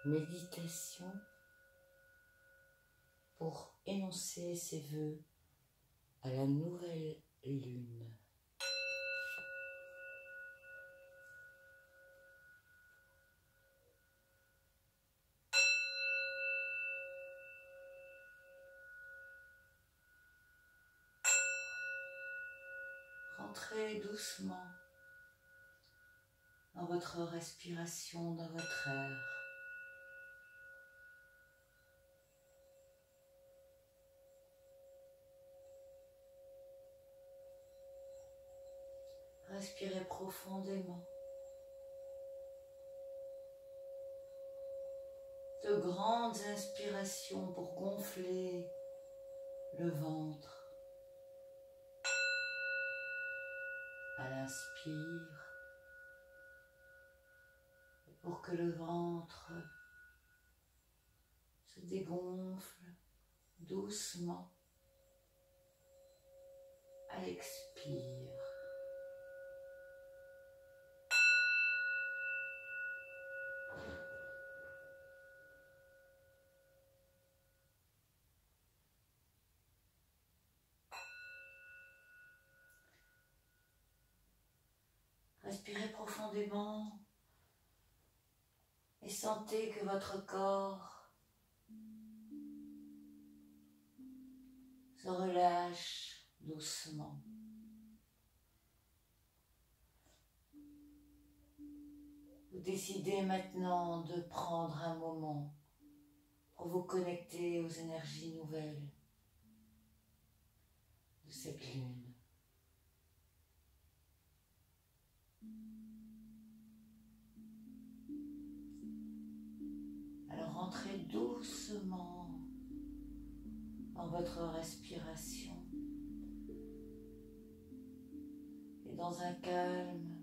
méditation pour énoncer ses vœux à la nouvelle lune. Rentrez doucement dans votre respiration, dans votre air. Respirez profondément. De grandes inspirations pour gonfler le ventre. À l'inspire, pour que le ventre se dégonfle doucement. À l'expire. Respirez profondément et sentez que votre corps se relâche doucement. Vous décidez maintenant de prendre un moment pour vous connecter aux énergies nouvelles de cette lune. Alors rentrez doucement dans votre respiration et dans un calme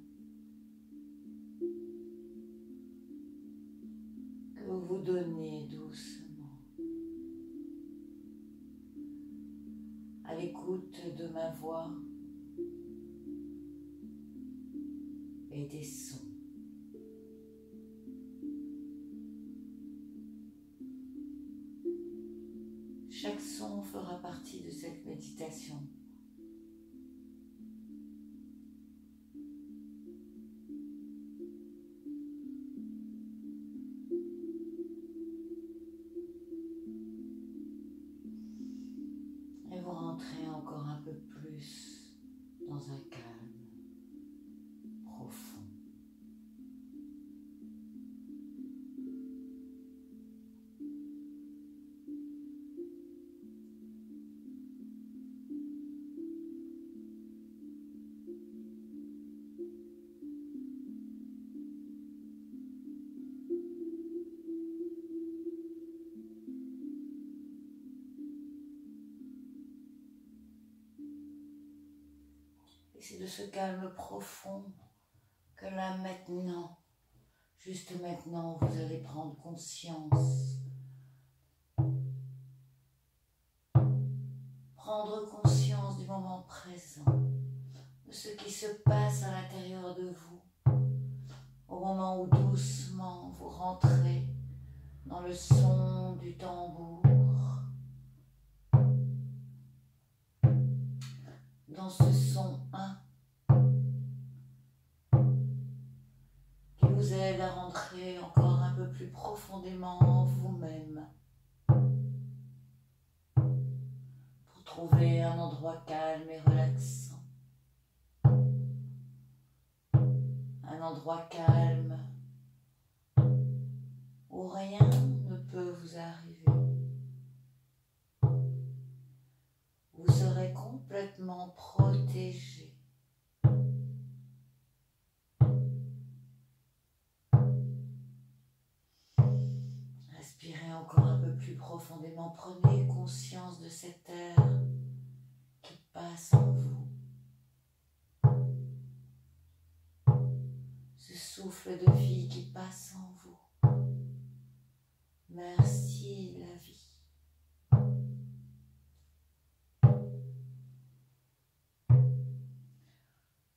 que vous vous donnez doucement à l'écoute de ma voix et des sons. Chaque son fera partie de cette méditation. Et vous rentrez encore un peu plus dans un calme profond. C'est de ce calme profond que là maintenant, juste maintenant, vous allez prendre conscience. Prendre conscience du moment présent, de ce qui se passe à l'intérieur de vous, au moment où doucement vous rentrez dans le son du tambour, dans ce son 1 qui vous aide à rentrer encore un peu plus profondément en vous-même pour trouver un endroit calme et relaxant, un endroit calme où rien ne peut vous arriver. Vous serez complètement protégé. Respirez encore un peu plus profondément. Prenez conscience de cet air qui passe en vous. Ce souffle de vie qui passe en vous. Merci la vie.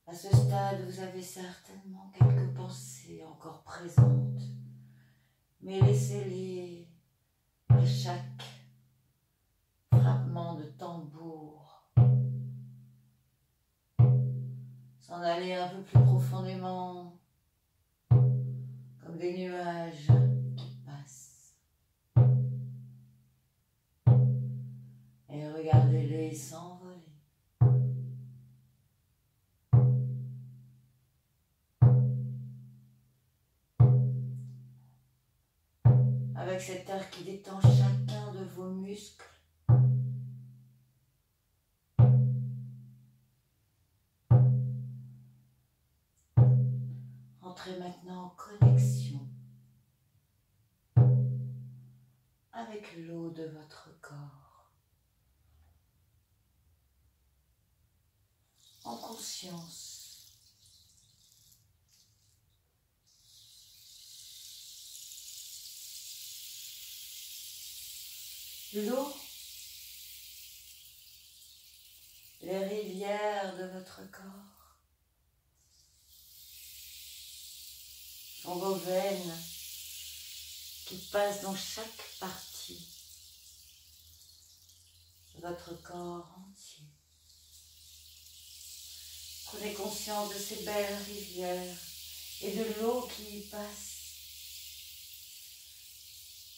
À ce stade, vous avez certainement quelques pensées encore présentes, mais laissez-les à chaque frappement de tambour s'en aller un peu plus profondément, comme des nuages qui passent. Et regardez-les s'envoler. Avec cet air qui détend chacun de vos muscles. Entrez maintenant en connexion avec l'eau de votre corps, en conscience. L'eau, les rivières de votre corps, sont vos veines qui passent dans chaque partie de votre corps entier. Prenez conscience de ces belles rivières et de l'eau qui y passe.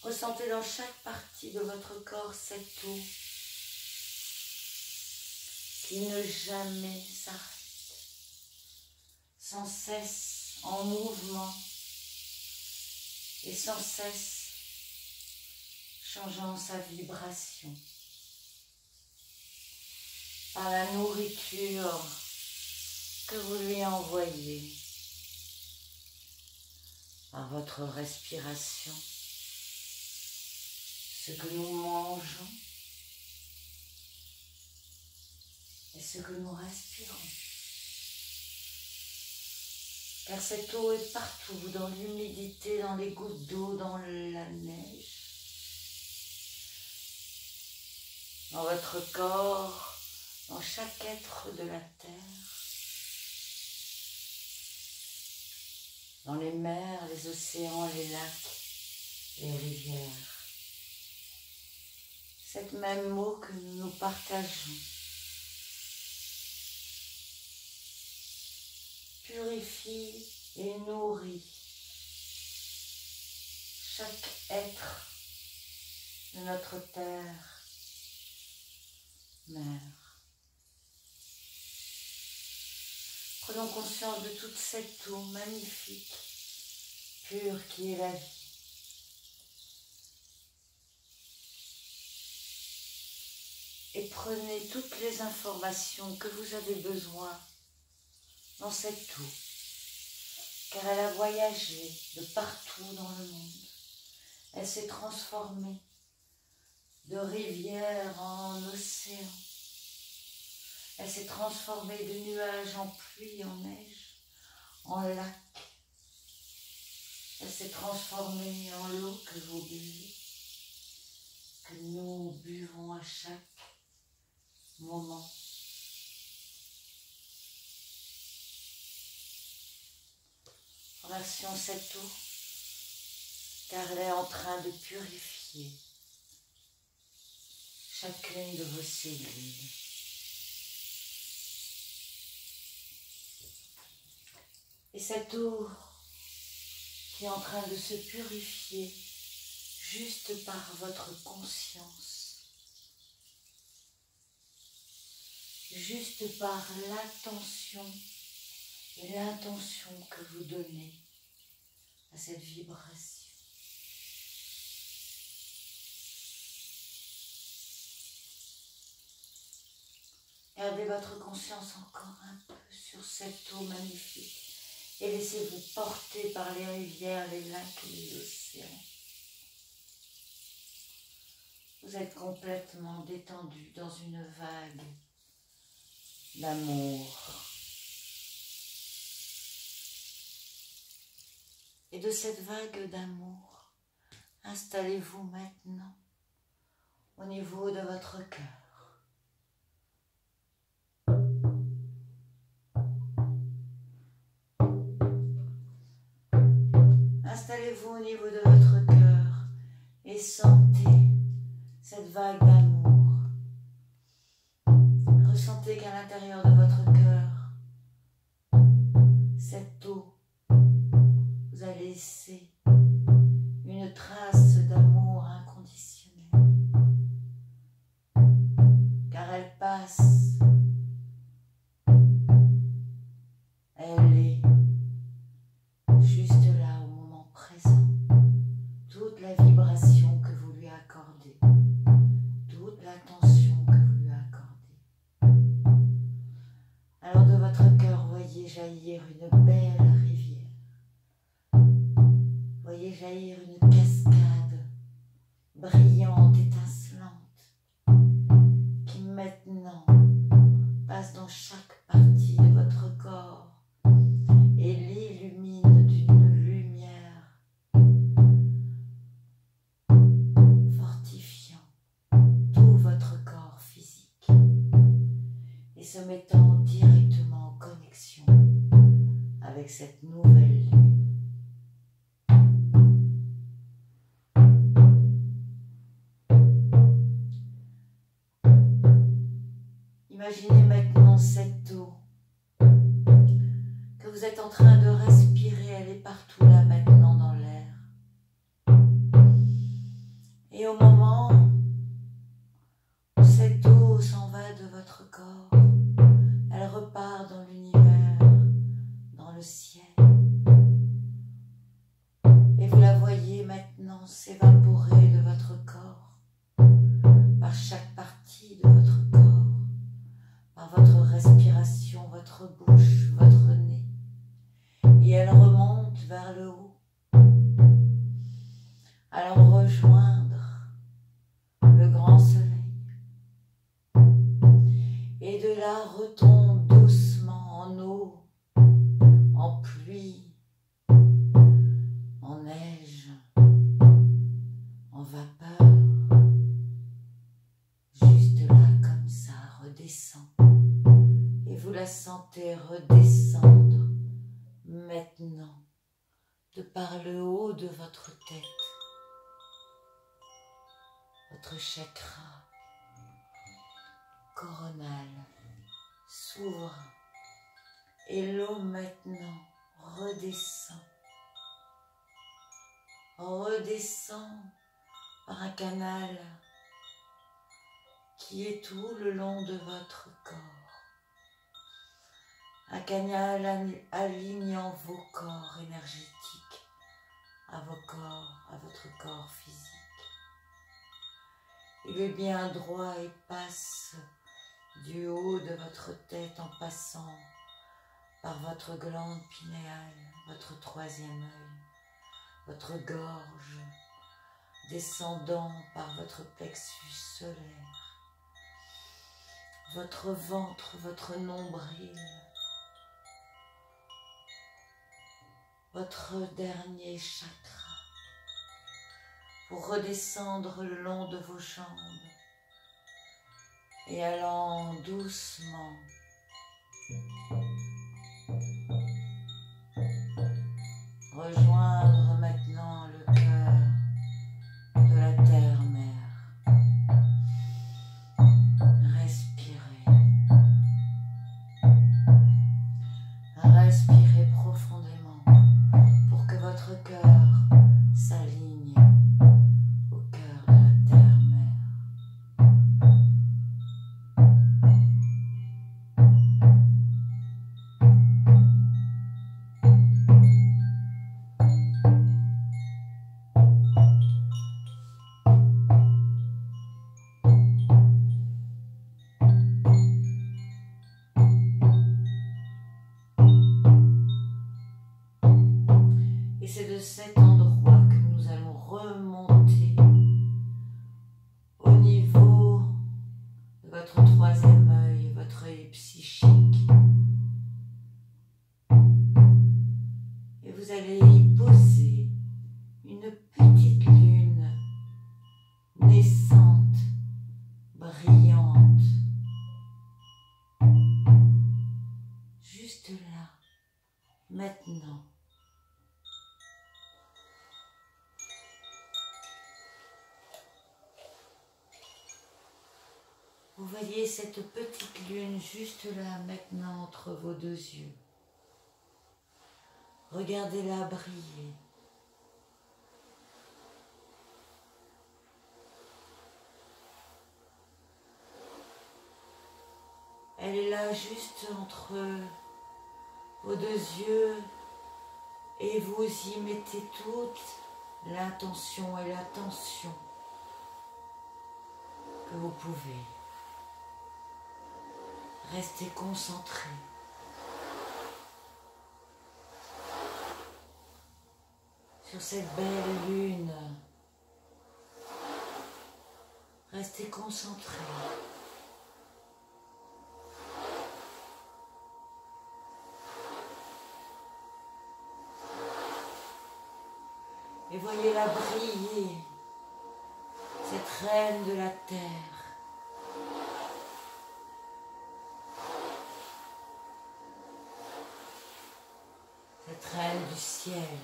Ressentez dans chaque partie de votre corps cette eau qui ne jamais s'arrête, sans cesse en mouvement et sans cesse changeant sa vibration par la nourriture que vous lui envoyez, par votre respiration. Ce que nous mangeons et ce que nous respirons. Car cette eau est partout, dans l'humidité, dans les gouttes d'eau, dans la neige, dans votre corps, dans chaque être de la terre, dans les mers, les océans, les lacs, les rivières. Cette même eau que nous partageons purifie et nourrit chaque être de notre terre mère. Prenons conscience de toute cette eau magnifique, pure qui est la vie. Et prenez toutes les informations que vous avez besoin dans cette eau, car elle a voyagé de partout dans le monde. Elle s'est transformée de rivière en océan. Elle s'est transformée de nuages en pluie, en neige, en lac. Elle s'est transformée en l'eau que vous buvez, que nous buvons à chaque moment. Remercions cette eau, car elle est en train de purifier chacune de vos cellules. Et cette eau qui est en train de se purifier juste par votre conscience, juste par l'attention et l'intention que vous donnez à cette vibration. Gardez votre conscience encore un peu sur cette eau magnifique et laissez-vous porter par les rivières, les lacs et les océans. Vous êtes complètement détendu dans une vague d'amour. Et de cette vague d'amour, installez-vous maintenant au niveau de votre cœur. Installez-vous au au niveau de votre cœur et sentez cette vague d'amour. Ressentez qu'à l'intérieur de votre cœur, cette eau vous a laissé une trace d'amour inconditionnel, car elle passe, elle est juste là au moment présent, toute la vibration que vous lui accordez, toute l'attention que vous lui accordez. Alors de votre cœur, voyez jaillir une belle rivière, voyez jaillir une cascade brillante, étincelante, qui maintenant passe dans chaque partie de votre corps et l'illumine d'une lumière fortifiant tout votre corps physique et se mettant directement en connexion avec cette nouvelle lune. Imaginez maintenant cette eau que vous êtes en train de respirer, elle est partout là maintenant dans l'air. Et au moment où cette eau s'en va de votre corps, elle repart dans l'univers, dans le ciel. Et vous la voyez maintenant s'évaporer de votre corps, par chaque partie de votre corps, par votre respiration, votre bouche, votre nez. Et elle remonte vers le haut, allant rejoindre le grand soleil. Et de là retombe doucement en eau, en pluie, en neige, en vapeur. Juste là, comme ça, redescend. Et vous la sentez redescendre maintenant de par le haut de votre tête. Votre chakra coronal s'ouvre et l'eau maintenant redescend par un canal qui est tout le long de votre corps. Un canal alignant vos corps énergétiques à votre corps physique. Il est bien droit et passe du haut de votre tête en passant par votre glande pinéale, votre troisième œil, votre gorge, descendant par votre plexus solaire, votre ventre, votre nombril, votre dernier chakra, pour redescendre le long de vos jambes et allant doucement rejoindre maintenant le cœur de la terre-mère. Respirez. Respirez profondément pour que votre cœur s'aligne au cœur de la terre-mère. voyez cette petite lune juste là maintenant entre vos deux yeux. Regardez-la briller. Elle est là juste entre vos deux yeux et vous y mettez toute l'intention et l'attention que vous pouvez. Restez concentré sur cette belle lune. Restez concentré. Et voyez-la briller, cette reine de la terre. Cette reine du ciel.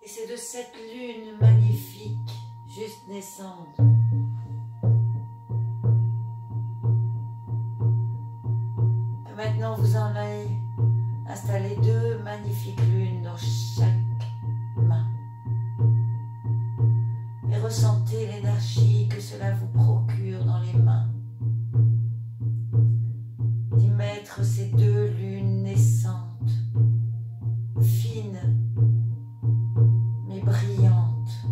Et c'est de cette lune magnifique, juste naissante, maintenant, vous en allez installer deux magnifiques lunes dans chaque main. Et ressentez l'énergie que cela vous procure dans les mains. D'y mettre ces deux lunes naissantes, fines, mais brillantes.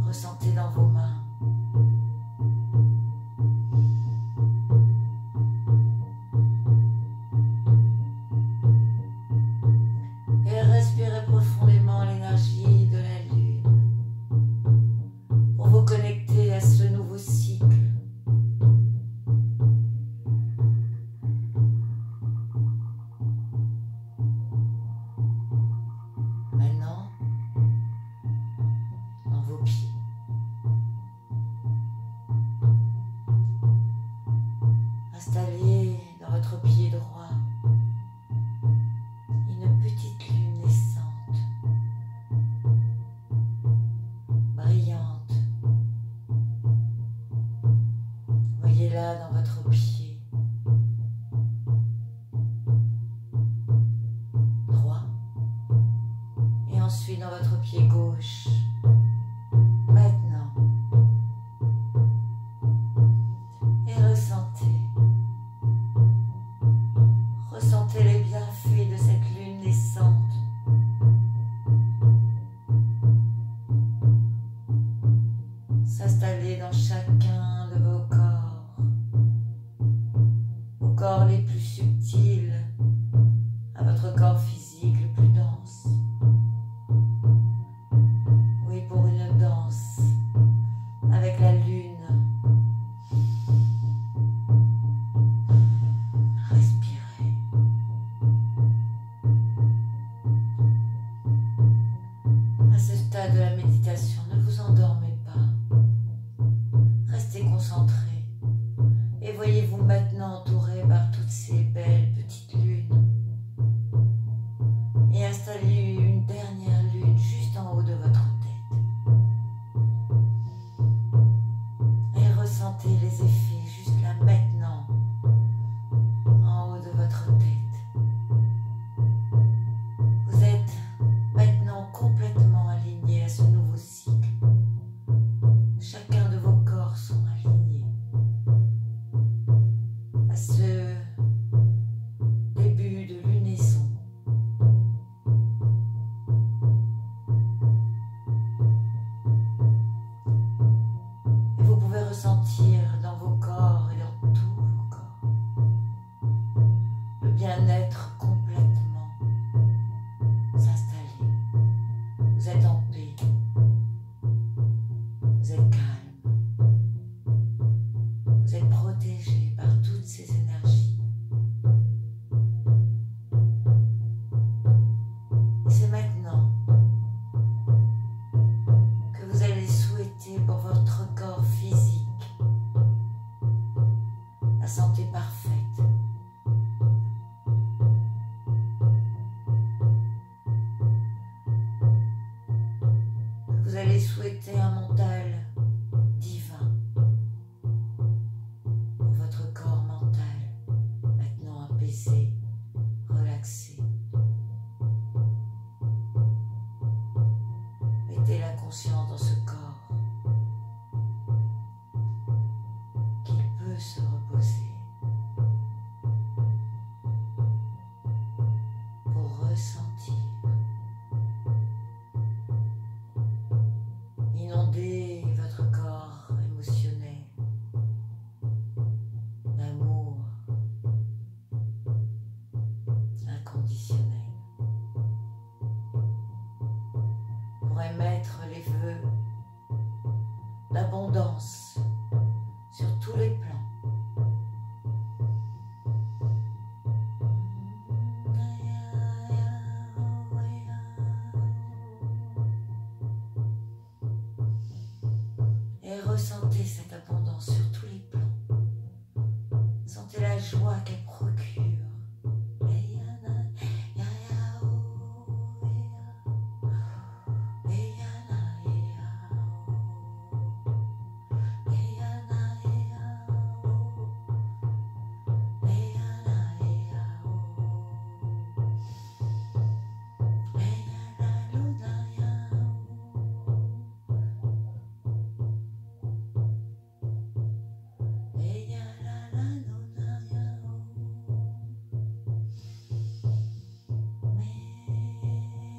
Ressentez dans vos mains. Respirez profondément l'énergie de la lune pour vous connecter à ce nouveau cycle. Maintenant, dans vos pieds. Installez dans votre pied droit une petite lune naissante, brillante. Voyez-la dans votre pied droit et ensuite dans votre pied gauche. Maintenant, et ressentez les bienfaits de cette lune naissante. S'installer dans chacun de vos corps les plus subtils, à votre corps physique le plus dense. Oui, pour une danse avec la lune. Respirez. À ce stade de la méditation, ne vous endormez pas. Restez concentrés. Et voyez-vous maintenant entouré par toutes ces belles petites lunes. Et installez une dernière lune juste en haut de votre tête. Et ressentez les effets juste là maintenant, en haut de votre tête. Vous êtes maintenant complètement aligné à ce nouveau cycle. Chacun de vos corps sont alignés à ce début de lunaison. Et vous pouvez ressentir dans vos corps et dans tous vos corps le bien-être complètement s'installer. Vous êtes en paix, vous êtes calme, vous êtes protégé par toutes ces énergies. Et c'est maintenant que vous allez souhaiter pour votre corps physique la santé parfaite. poser, pour ressentir, inonder votre corps émotionnel d'amour inconditionnel, pour émettre les vœux d'abondance sur tous les plans. Et ressentez cette abondance sur tous les plans. Sentez la joie qu'elle procure.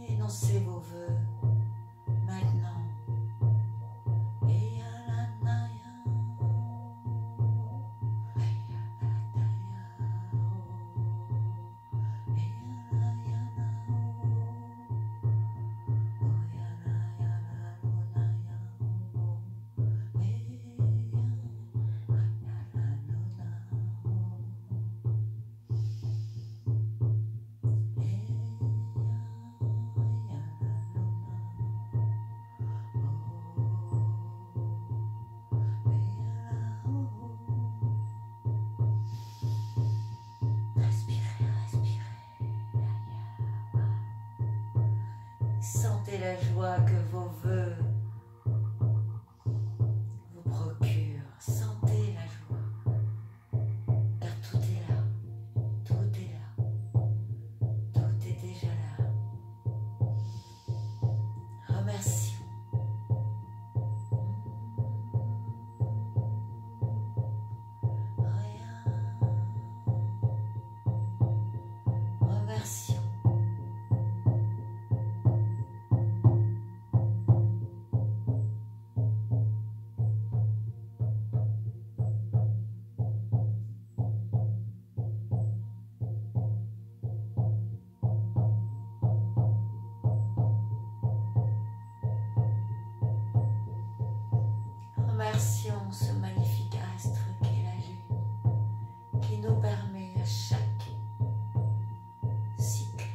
Énoncez vos vœux maintenant. Sentez la joie que vos vœux vous procurent. Sentez la joie, car tout est là, tout est là, tout est déjà là. Remercions. Remercions. Remercions ce magnifique astre qu'est la Lune, qui nous permet à chaque cycle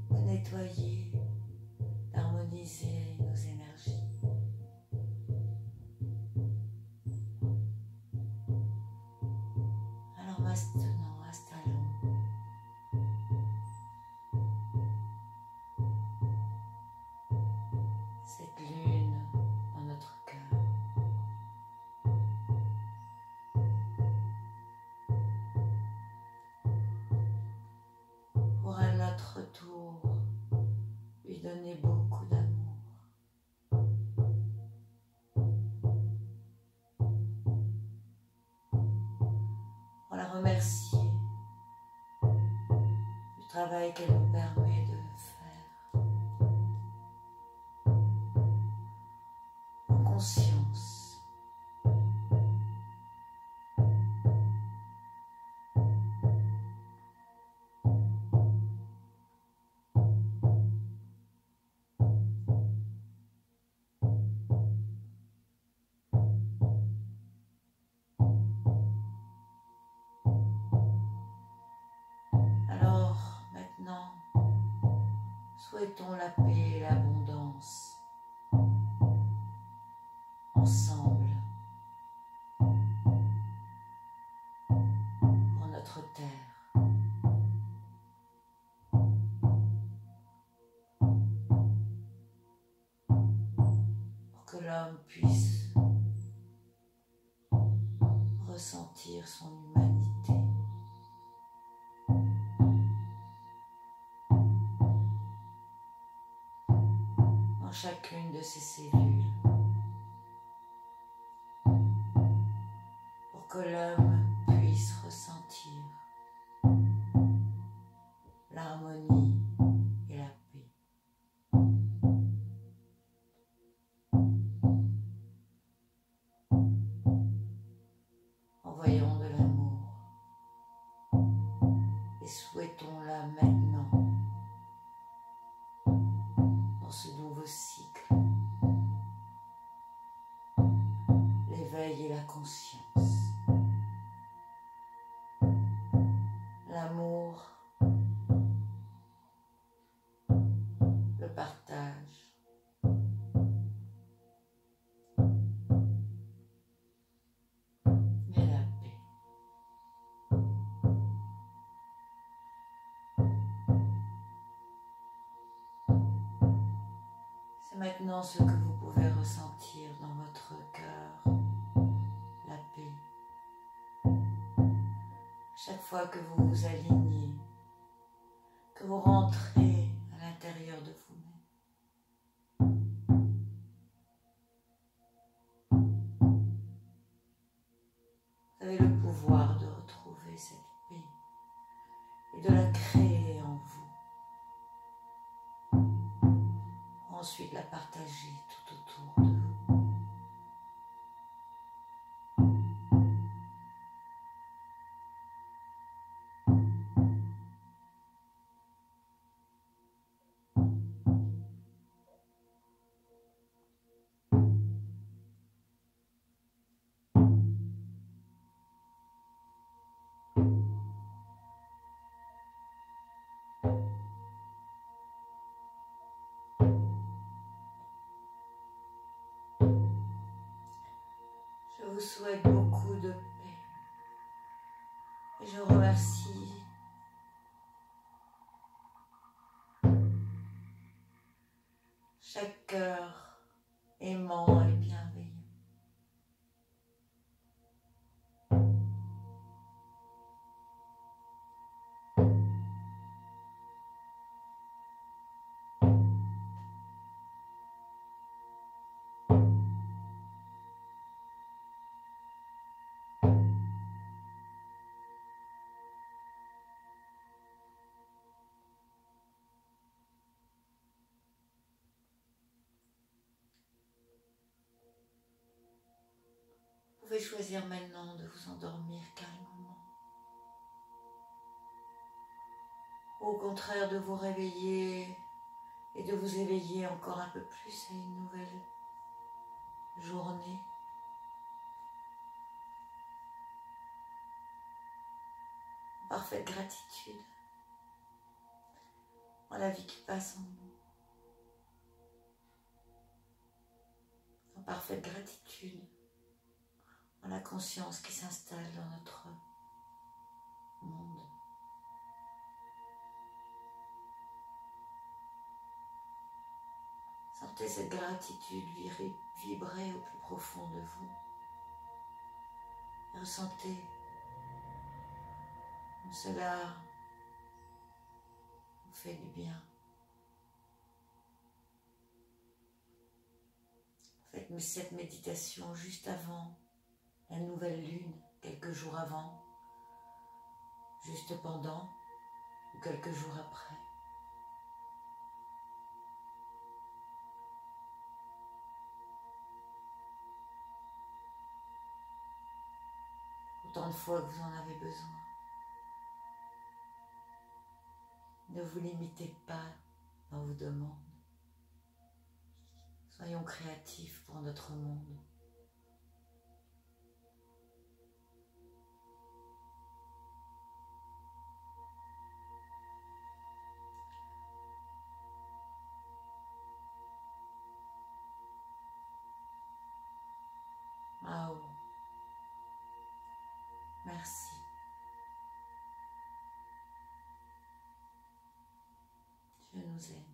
de nettoyer, d'harmoniser nos énergies. Alors maintenant, installons cette lune dans notre cœur. Pour à notre tour lui donner beaucoup d'amour. Pour la remercier du travail qu'elle nous permet de faire. En conscience. Alors, maintenant, souhaitons la paix et l'abondance ensemble pour notre terre. Pour que l'homme puisse ressentir son humanité. chacune de ces cellules pour que l'homme puisse ressentir l'harmonie et la paix. Envoyons de l'amour et souhaitons-la maintenant dans ce nouveau cycle, l'éveil et la conscience, l'amour, le partage, et la paix. C'est maintenant ce que vous pouvez ressentir dans votre cœur, la paix. Chaque fois que vous vous alignez, que vous rentrez à l'intérieur de vous-même. Vous avez le pouvoir de retrouver cette paix et de la créer en vous, pour ensuite la partager tout autour de vous. Je vous souhaite beaucoup de paix et je remercie chaque cœur aimant et bienveillant. Vous pouvez choisir maintenant de vous endormir calmement. Ou au contraire de vous réveiller et de vous éveiller encore un peu plus à une nouvelle journée. En parfaite gratitude en la vie qui passe en nous. En parfaite gratitude en la conscience qui s'installe dans notre monde. Sentez cette gratitude vibrer au plus profond de vous. Et ressentez comme cela vous fait du bien. Faites cette méditation juste avant la nouvelle lune, quelques jours avant, juste pendant ou quelques jours après. Autant de fois que vous en avez besoin. Ne vous limitez pas dans vos demandes. Soyons créatifs pour notre monde. Mao. Merci. Je nous aime.